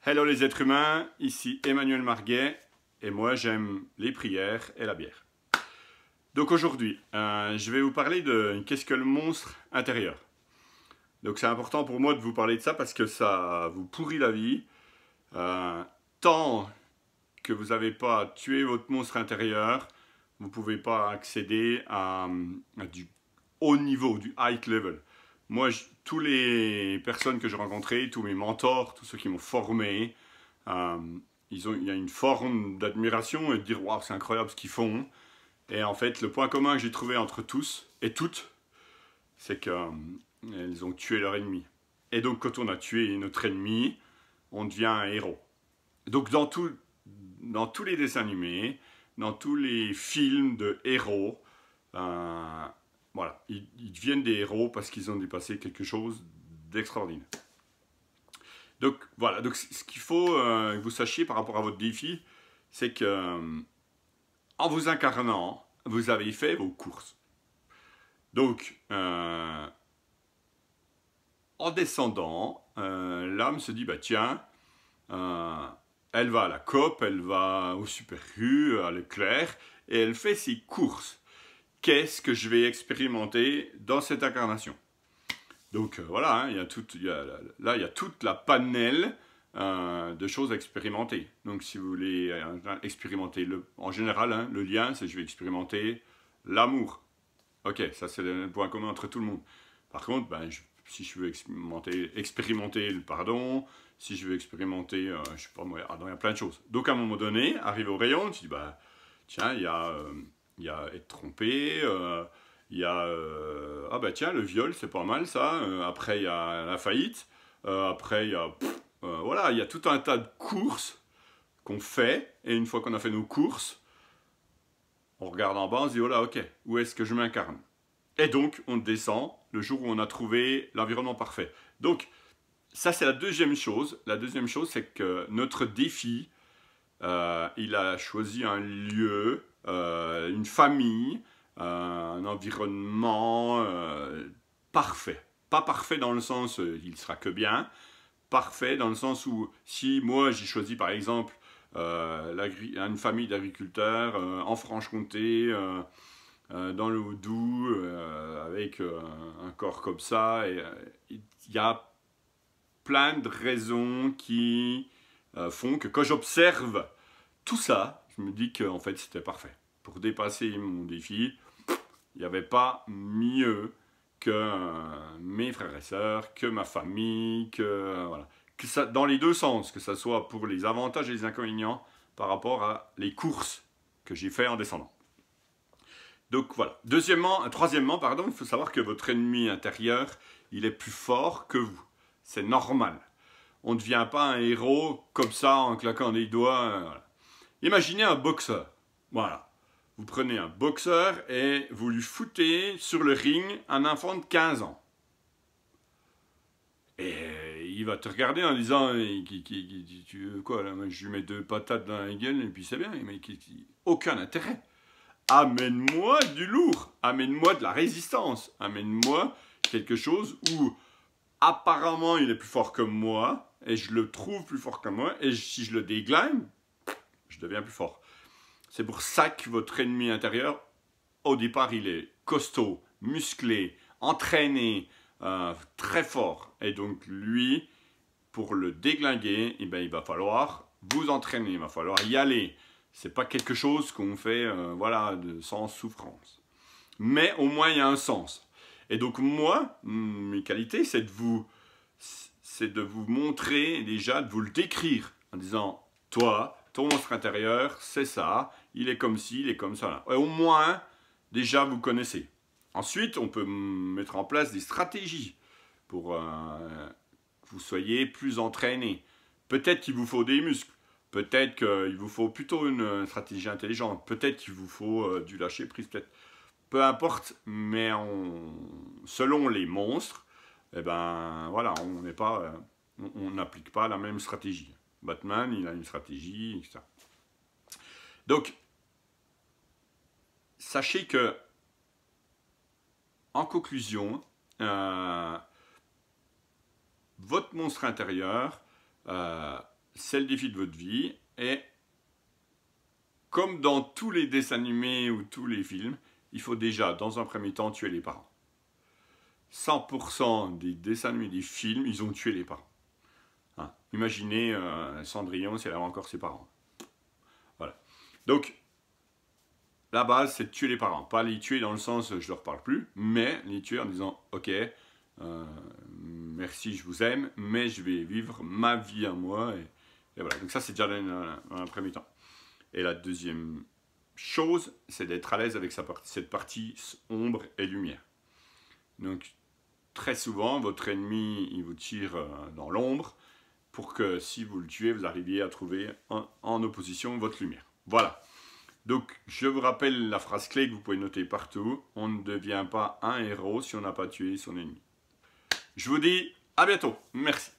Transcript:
Hello les êtres humains, ici Emmanuel Marguet et moi j'aime les prières et la bière. Donc aujourd'hui, je vais vous parler de qu'est-ce que le monstre intérieur. Donc c'est important pour moi de vous parler de ça parce que ça vous pourrit la vie. Tant que vous n'avez pas tué votre monstre intérieur, vous ne pouvez pas accéder à du haut niveau, du high level. Moi, tous les personnes que j'ai rencontrées, tous mes mentors, tous ceux qui m'ont formé, il y a une forme d'admiration et de dire waouh, c'est incroyable ce qu'ils font. Et en fait, le point commun que j'ai trouvé entre tous et toutes, c'est qu'ils ont tué leur ennemi. Et donc, quand on a tué notre ennemi, on devient un héros. Donc, dans tous les dessins animés, dans tous les films de héros, voilà, ils deviennent des héros parce qu'ils ont dépassé quelque chose d'extraordinaire. Donc voilà, donc ce qu'il faut que vous sachiez par rapport à votre défi, c'est que en vous incarnant, vous avez fait vos courses. Donc en descendant, l'âme se dit bah tiens, elle va à la Coop, elle va au Super U, à Leclerc, et elle fait ses courses. Qu'est-ce que je vais expérimenter dans cette incarnation? Donc voilà, hein, il y a toute la panel de choses à expérimenter. Donc si vous voulez expérimenter, en général, hein, le lien, c'est je vais expérimenter l'amour. Ok, ça c'est le point commun entre tout le monde. Par contre, si je veux expérimenter le pardon, si je veux expérimenter, je sais pas moi, il y a plein de choses. Donc à un moment donné, arrive au rayon, tu dis, bah tiens, il y a être trompé, il y a ah bah tiens, le viol, c'est pas mal ça. Après, il y a la faillite. Après, il y a voilà, il y a tout un tas de courses qu'on fait. Et une fois qu'on a fait nos courses, on regarde en bas, on se dit oh là, ok, où est-ce que je m'incarne? Et donc, on descend le jour où on a trouvé l'environnement parfait. Donc, ça c'est la deuxième chose. La deuxième chose, c'est que notre défi, il a choisi un lieu, une famille, un environnement parfait. Pas parfait dans le sens il sera que bien, parfait dans le sens où si moi j'ai choisi par exemple une famille d'agriculteurs en Franche-Comté, dans le Haut-Doubs, avec un corps comme ça, et il y a plein de raisons qui font que quand j'observe tout ça, je me dis qu'en fait c'était parfait. Pour dépasser mon défi, il n'y avait pas mieux que mes frères et sœurs, que ma famille, voilà. Que ça, dans les deux sens, que ce soit pour les avantages et les inconvénients par rapport à les courses que j'ai fait en descendant. Donc voilà. Troisièmement, pardon, il faut savoir que votre ennemi intérieur, il est plus fort que vous. C'est normal. On ne devient pas un héros comme ça en claquant des doigts. Voilà. Imaginez un boxeur. Voilà. Vous prenez un boxeur et vous lui foutez sur le ring un enfant de 15 ans. Et il va te regarder en disant tu veux quoi là? Je lui mets 2 patates dans la gueule et puis c'est bien. Mais aucun intérêt. Amène-moi du lourd. Amène-moi de la résistance. Amène-moi quelque chose où apparemment il est plus fort que moi et je le trouve plus fort que moi et si je le déglingue, je deviens plus fort. C'est pour ça que votre ennemi intérieur, au départ, il est costaud, musclé, entraîné, très fort. Et donc lui, pour le déglinguer, eh ben, il va falloir vous entraîner, il va falloir y aller. C'est pas quelque chose qu'on fait voilà, sans souffrance. Mais au moins, il y a un sens. Et donc moi, mes qualités, c'est de vous montrer déjà, de vous le décrire en disant, toi, ton monstre intérieur, c'est ça, il est comme ci, il est comme ça. Et au moins, déjà, vous connaissez. Ensuite, on peut mettre en place des stratégies pour que vous soyez plus entraîné. Peut-être qu'il vous faut des muscles. Peut-être qu'il vous faut plutôt une stratégie intelligente. Peut-être qu'il vous faut du lâcher prise. Peu importe, mais selon les monstres, eh ben, voilà, on n'applique pas la même stratégie. Batman, il a une stratégie, etc. Donc, sachez que, en conclusion, votre monstre intérieur, c'est le défi de votre vie. Et comme dans tous les dessins animés ou tous les films, il faut déjà, dans un premier temps, tuer les parents. 100% des dessins animés, des films, ils ont tué les parents. Hein. Imaginez Cendrillon si elle avait encore ses parents. Voilà. Donc, la base, c'est de tuer les parents. Pas les tuer dans le sens je leur parle plus, mais les tuer en disant ok, merci, je vous aime, mais je vais vivre ma vie à moi. Et voilà. Donc ça, c'est déjà dans un premier temps. Et la deuxième chose, c'est d'être à l'aise avec cette partie ombre et lumière. Donc, très souvent, votre ennemi, il vous tire dans l'ombre pour que si vous le tuez, vous arriviez à trouver en opposition votre lumière. Voilà. Donc, je vous rappelle la phrase clé que vous pouvez noter partout. On ne devient pas un héros si on n'a pas tué son ennemi. Je vous dis à bientôt. Merci.